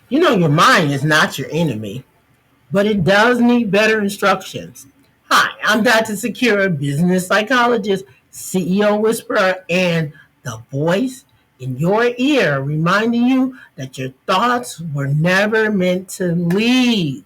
Your mind is not your enemy, but it does need better instructions. Hi, I'm Dr. Sakira, business psychologist, CEO whisperer, and the voice in your ear reminding you that your thoughts were never meant to lead.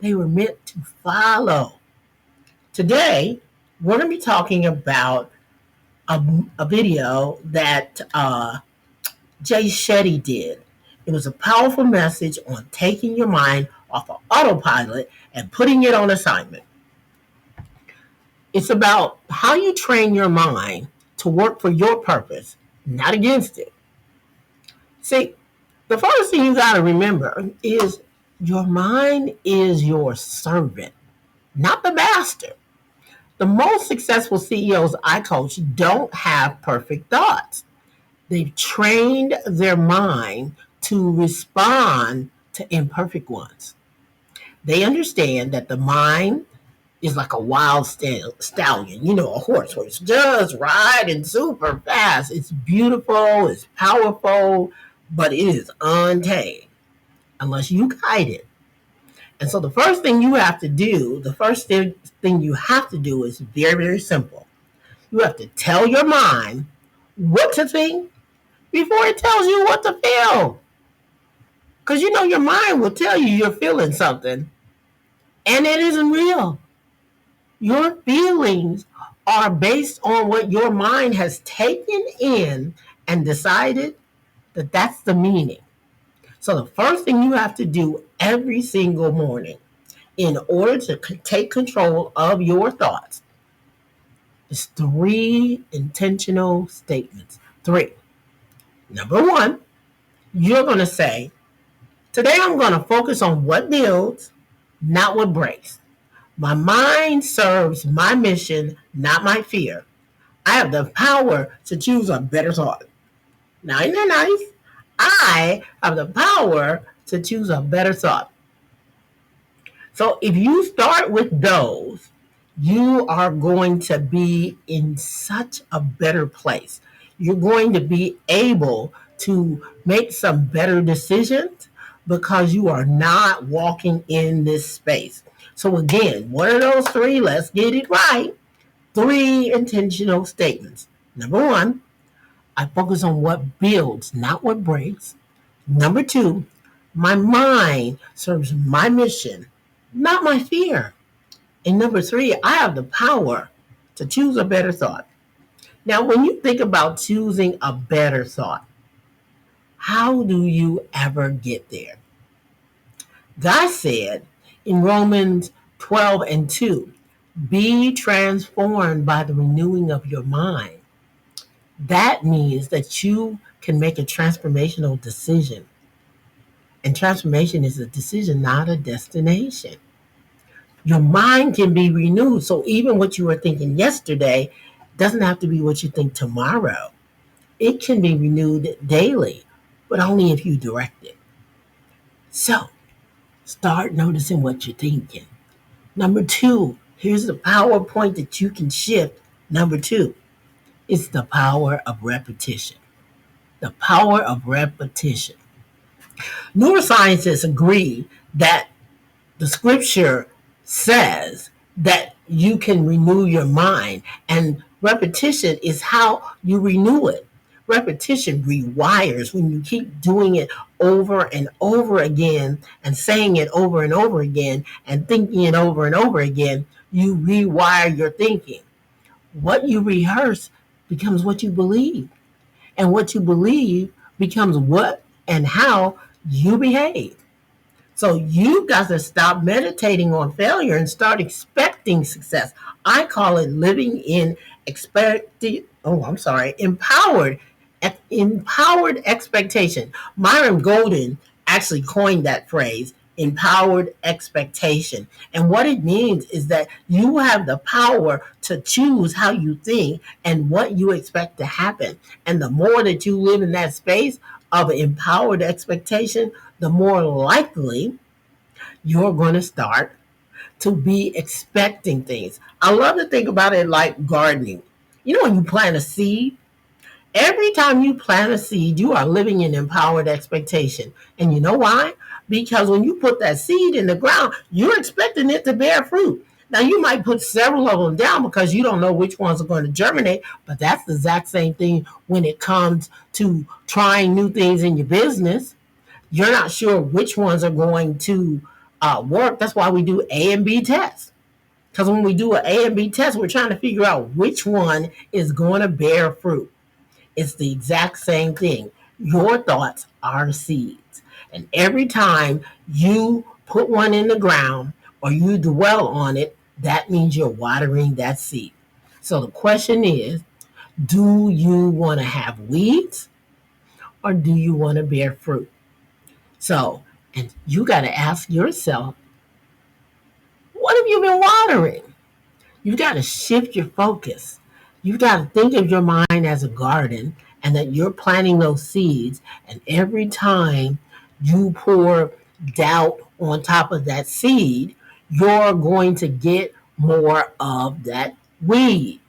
They were meant to follow. Today, we're going to be talking about a, a video that Jay Shetty did. It was a powerful message on taking your mind off of autopilot and putting it on assignment. It's about how you train your mind to work for your purpose, not against it. See, the first thing you got to remember is your mind is your servant, not the master. The most successful CEOs I coach don't have perfect thoughts. They've trained their mind to respond to imperfect ones. They understand that the mind is like a wild stallion, a horse where it's just riding super fast. It's beautiful, it's powerful, but it is untamed unless you guide it. And so the first thing you have to do, is very, very simple. You have to tell your mind what to think before it tells you what to feel. Because your mind will tell you you're feeling something and it isn't real. Your feelings are based on what your mind has taken in and decided that that's the meaning. So the first thing you have to do every single morning in order to take control of your thoughts is 3 intentional statements. 3. Number 1, you're going to say, today I'm going to focus on what builds, not what breaks. My mind serves my mission, not my fear. I have the power to choose a better thought. Now, isn't that nice? I have the power to choose a better thought. So if you start with those, you are going to be in such a better place. You're going to be able to make some better decisions because you are not walking in this space. So again, what are those 3? Let's get it right. 3 intentional statements. Number 1, I focus on what builds, not what breaks. Number 2, my mind serves my mission, not my fear. And number 3, I have the power to choose a better thought. Now, when you think about choosing a better thought, how do you ever get there? God said in Romans 12:2, be transformed by the renewing of your mind. That means that you can make a transformational decision. And transformation is a decision, not a destination. Your mind can be renewed. So even what you were thinking yesterday doesn't have to be what you think tomorrow. It can be renewed daily, but only if you direct it. So start noticing what you're thinking. Number 2, here's the PowerPoint that you can shift. Number 2, it's the power of repetition. The power of repetition. Neuroscientists agree that the scripture says that you can renew your mind, and repetition is how you renew it. Repetition rewires. When you keep doing it over and over again and saying it over and over again and thinking it over and over again, you rewire your thinking. What you rehearse becomes what you believe, and what you believe becomes what and how you behave. So you got to stop meditating on failure and start expecting success. I call it living in empowered expectation. Myron Golden actually coined that phrase, empowered expectation. And what it means is that you have the power to choose how you think and what you expect to happen. And the more that you live in that space of empowered expectation, the more likely you're going to start to be expecting things. I love to think about it like gardening. When you plant a seed Every time you plant a seed, you are living in empowered expectation. And you know why? Because when you put that seed in the ground, you're expecting it to bear fruit. Now, you might put several of them down because you don't know which ones are going to germinate, but that's the exact same thing when it comes to trying new things in your business. You're not sure which ones are going to work. That's why we do A and B tests. Because when we do an A and B test, we're trying to figure out which one is going to bear fruit. It's the exact same thing. Your thoughts are seeds. And every time you put one in the ground or you dwell on it, that means you're watering that seed. So the question is, do you want to have weeds or do you want to bear fruit? So, and you got to ask yourself, what have you been watering? You got to shift your focus. You got to think of your mind as a garden and that you're planting those seeds. And every time you pour doubt on top of that seed, you're going to get more of that weed.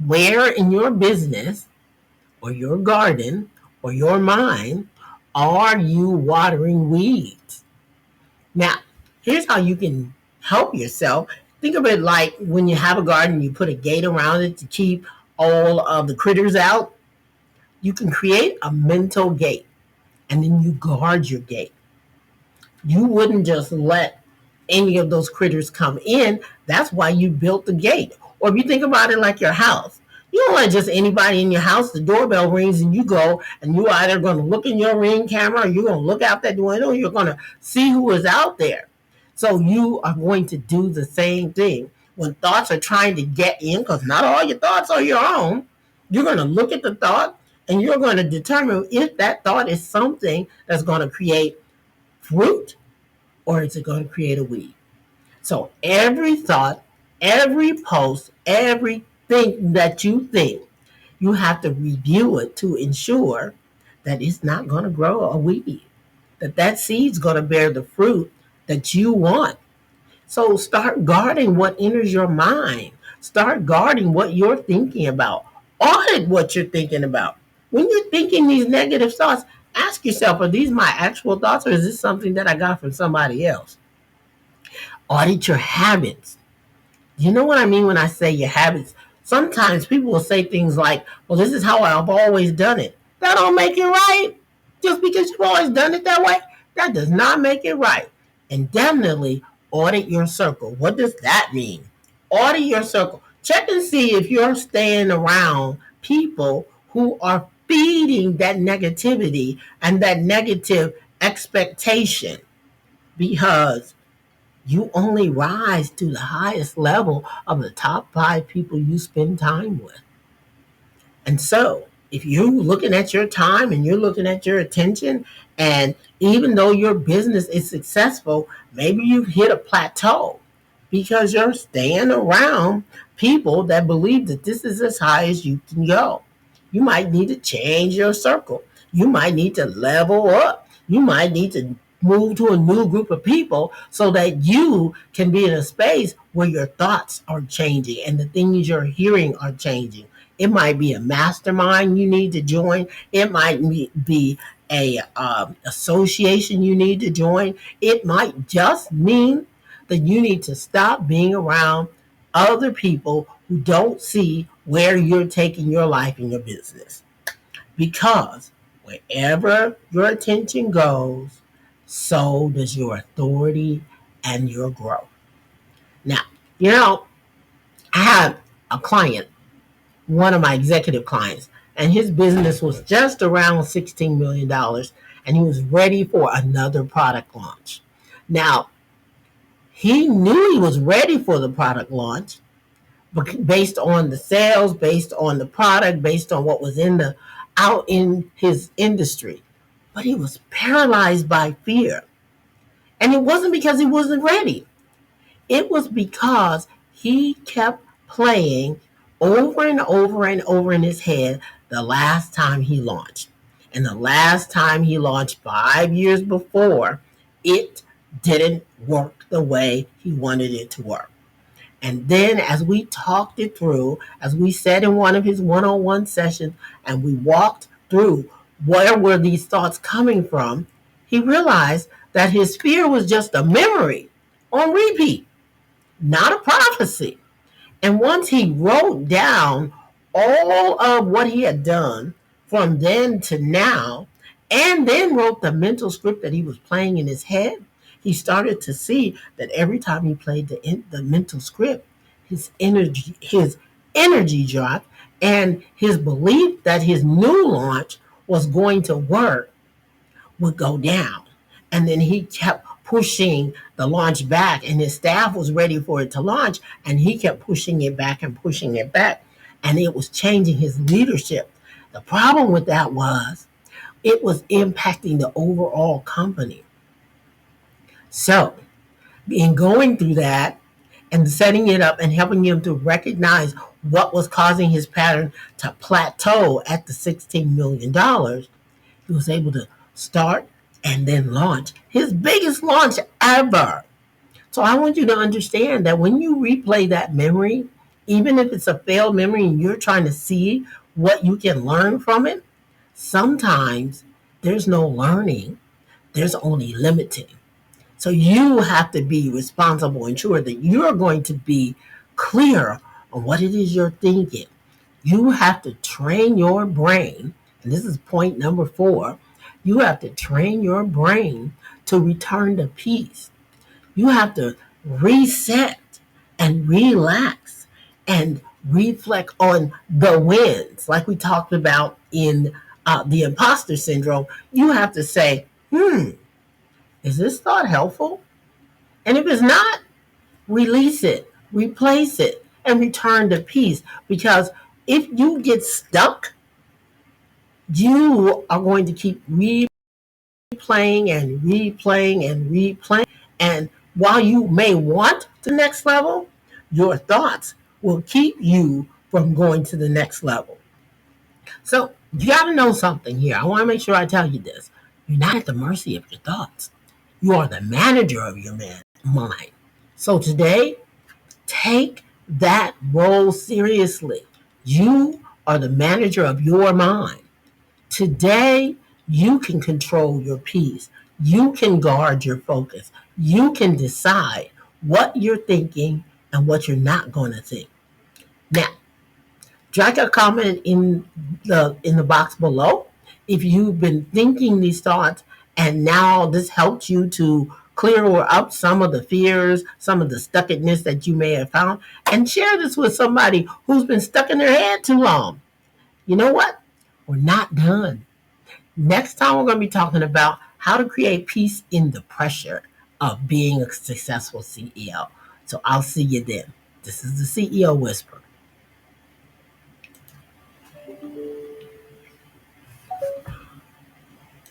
Where in your business or your garden or your mind are you watering weeds? Now, here's how you can help yourself. Think of it like when you have a garden, you put a gate around it to keep all of the critters out. You can create a mental gate and then you guard your gate. You wouldn't just let any of those critters come in. That's why you built the gate. Or if you think about it like your house, you don't let just anybody in your house. The doorbell rings and you go and you either going to look in your Ring camera or you're going to look out that window. You're going to see who is out there. So you are going to do the same thing. When thoughts are trying to get in, because not all your thoughts are your own, you're going to look at the thought and you're going to determine if that thought is something that's going to create fruit or is it going to create a weed. So every thought, every post, everything that you think, you have to review it to ensure that it's not going to grow a weed, that that seed's going to bear the fruit that you want. So start guarding what enters your mind. Start guarding what you're thinking about. Audit what you're thinking about. When you're thinking these negative thoughts, ask yourself, are these my actual thoughts or is this something that I got from somebody else? Audit your habits. You know what I mean when I say your habits? Sometimes people will say things like, well, this is how I've always done it. That don't make it right. Just because you've always done it that way, that does not make it right. And definitely audit your circle. What does that mean? Audit your circle. Check and see if you're staying around people who are feeding that negativity and that negative expectation, because you only rise to the highest level of the top 5 people you spend time with. And so, if you're looking at your time and you're looking at your attention, and even though your business is successful, maybe you've hit a plateau because you're staying around people that believe that this is as high as you can go. You might need to change your circle. You might need to level up. You might need to move to a new group of people so that you can be in a space where your thoughts are changing and the things you're hearing are changing. It might be a mastermind you need to join. It might be a association you need to join. It might just mean that you need to stop being around other people who don't see where you're taking your life and your business. Because wherever your attention goes, so does your authority and your growth. Now, you know, I have a client, one of my executive clients, and his business was just around $16 million, and he was ready for another product launch. Now, he knew he was ready for the product launch based on the sales, based on the product, based on what was out in his industry. But he was paralyzed by fear. And it wasn't because he wasn't ready. It was because he kept playing over and over and over in his head the last time he launched. And the last time he launched 5 years before, it didn't work the way he wanted it to work. And then as we talked it through, as we said in one of his one-on-one sessions, and we walked through where were these thoughts coming from, he realized that his fear was just a memory on repeat, not a prophecy. And once he wrote down all of what he had done from then to now, and then wrote the mental script that he was playing in his head, he started to see that every time he played the mental script, his energy dropped, and his belief that his new launch was going to work would go down. And then he kept pushing the launch back, and his staff was ready for it to launch, and he kept pushing it back and pushing it back. And it was changing his leadership. The problem with that was it was impacting the overall company. So, in going through that and setting it up and helping him to recognize what was causing his pattern to plateau at the $16 million, he was able to start and then launch his biggest launch ever. So I want you to understand that when you replay that memory, even if it's a failed memory and you're trying to see what you can learn from it, sometimes there's no learning, there's only limiting. So you have to be responsible and sure that you're going to be clear on what it is you're thinking. You have to train your brain, and this is point number 4. You have to train your brain to return to peace. You have to reset and relax and reflect on the wins, like we talked about in the imposter syndrome. You have to say, is this thought helpful? And if it's not, release it, replace it, and return to peace. Because if you get stuck, you are going to keep replaying and replaying and replaying. And while you may want the next level, your thoughts will keep you from going to the next level. So you got to know something here. I want to make sure I tell you this. You're not at the mercy of your thoughts. You are the manager of your mind. So today, take that role seriously. You are the manager of your mind. Today, you can control your peace. You can guard your focus. You can decide what you're thinking and what you're not going to think. Now, drop a comment in the box below if you've been thinking these thoughts and now this helped you to clear up some of the fears, some of the stuckedness that you may have found, and share this with somebody who's been stuck in their head too long. You know what? We're not done. Next time, we're going to be talking about how to create peace in the pressure of being a successful CEO. So I'll see you then. This is the CEO Whisper.